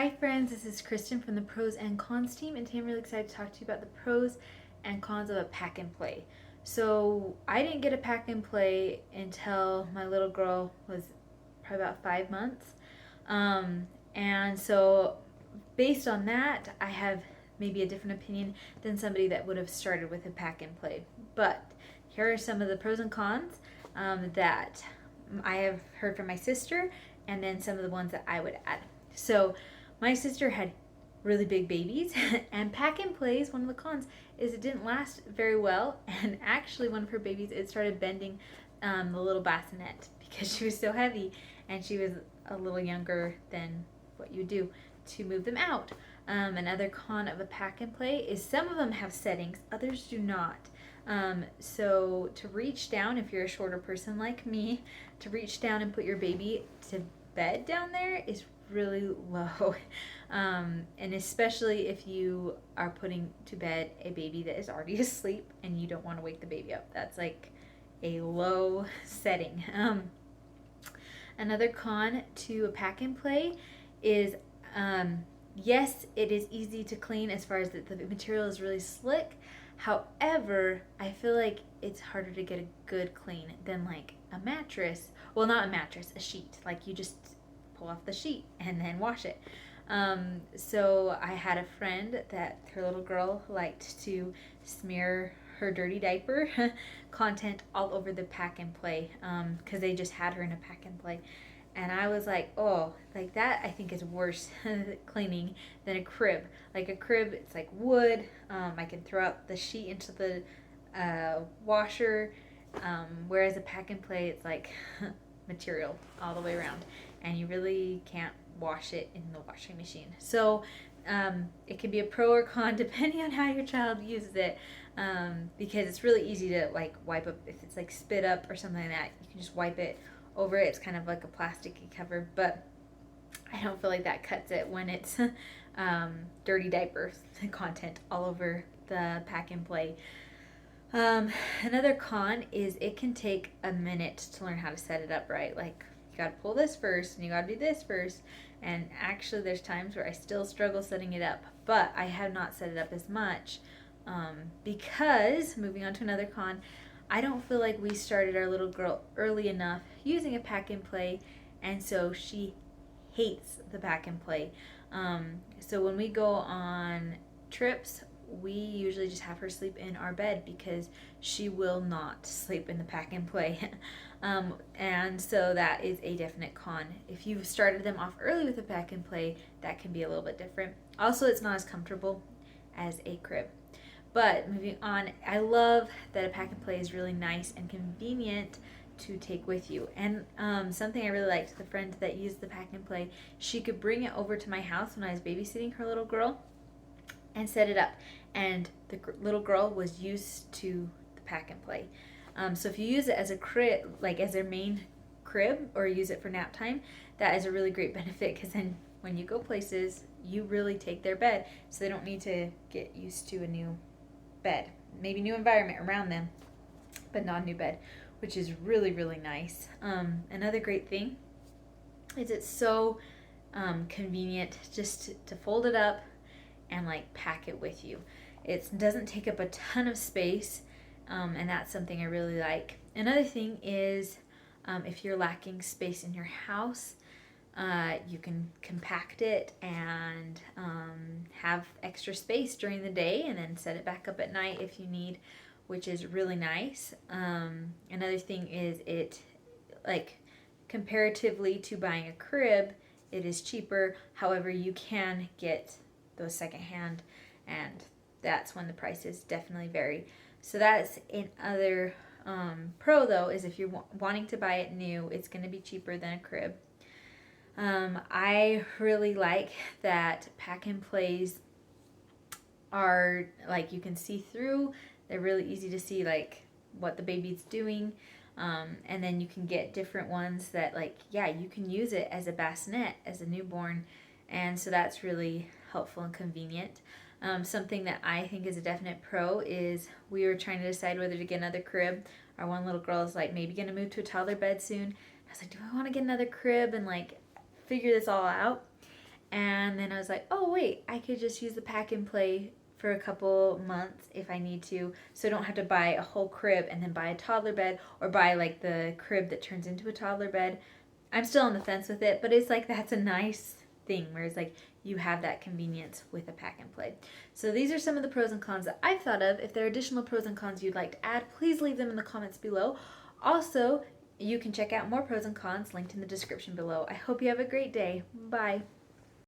Hi friends, this is Kristen from the Pros and Cons team, and today I'm really excited to talk to you about the pros and cons of a pack and play. So I didn't get a pack and play until my little girl was probably about 5 months. And so based on that, I have maybe a different opinion than somebody that would have started with a pack and play. But here are some of the pros and cons that I have heard from my sister, and then some of the ones that I would add. So my sister had really big babies, and pack and plays, one of the cons is it didn't last very well. And actually, one of her babies, it started bending the little bassinet because she was so heavy, and she was a little younger than what you do to move them out. Another con of a pack and play is some of them have settings, others do not. So to reach down, if you're a shorter person like me, to reach down and put your baby to bed down there is really low. And especially if you are putting to bed a baby that is already asleep and you don't want to wake the baby up. That's like a low setting. Another con to a pack and play is yes, it is easy to clean as far as the material is really slick. However, I feel like it's harder to get a good clean than like a mattress. Well, not a mattress, a sheet. Like you just pull off the sheet and then wash it. So I had a friend that her little girl liked to smear her dirty diaper content all over the pack and play because they just had her in a pack and play. And I was like, oh, like that I think is worse cleaning than a crib. Like a crib, it's like wood. I can throw out the sheet into the washer. Whereas a pack and play, it's like material all the way around. And you really can't wash it in the washing machine. So it can be a pro or con depending on how your child uses it. Because it's really easy to like wipe up if it's like spit up or something like that. You can just wipe it over it. It's kind of like a plasticky cover, but I don't feel like that cuts it when it's dirty diapers content all over the pack and play. Another con is it can take a minute to learn how to set it up right. Like you gotta pull this first and you gotta do this first. And actually, there's times where I still struggle setting it up, but I have not set it up as much because, moving on to another con, I don't feel like we started our little girl early enough using a pack and play, and so she hates the pack and play. So when we go on trips, we usually just have her sleep in our bed because she will not sleep in the pack and play. And so that is a definite con. If you've started them off early with a pack and play, that can be a little bit different. Also, it's not as comfortable as a crib. But moving on, I love that a pack and play is really nice and convenient to take with you. And something I really liked, the friend that used the pack and play, she could bring it over to my house when I was babysitting her little girl and set it up. And the little girl was used to the pack and play. So if you use it as a crib, like as their main crib, or use it for nap time, that is a really great benefit because then when you go places, you really take their bed, so they don't need to get used to a new bed, maybe new environment around them, but not a new bed, which is really, really nice. Another great thing is it's so convenient just to fold it up and like pack it with you. It doesn't take up a ton of space, and that's something I really like. Another thing is if you're lacking space in your house, you can compact it and have extra space during the day and then set it back up at night if you need, which is really nice. Another thing is it, like, comparatively to buying a crib, it is cheaper. However, you can get those secondhand, and that's when the prices definitely vary. So that's another pro, though, is if you're wanting to buy it new, it's going to be cheaper than a crib. I really like that pack and plays are like you can see through. They're really easy to see like what the baby's doing. And then you can get different ones that like, yeah, you can use it as a bassinet as a newborn. And so that's really helpful and convenient. Something that I think is a definite pro is we were trying to decide whether to get another crib. Our one little girl is like maybe going to move to a toddler bed soon. I was like, do I want to get another crib and like figure this all out? And then I was like, oh wait, I could just use the pack and play for a couple months if I need to, so I don't have to buy a whole crib and then buy a toddler bed or buy like the crib that turns into a toddler bed. I'm still on the fence with it, but it's like that's a nice thing where it's like you have that convenience with a pack and play. So these are some of the pros and cons that I've thought of. If there are additional pros and cons you'd like to add, please leave them in the comments below. Also, you can check out more pros and cons linked in the description below. I hope you have a great day. Bye.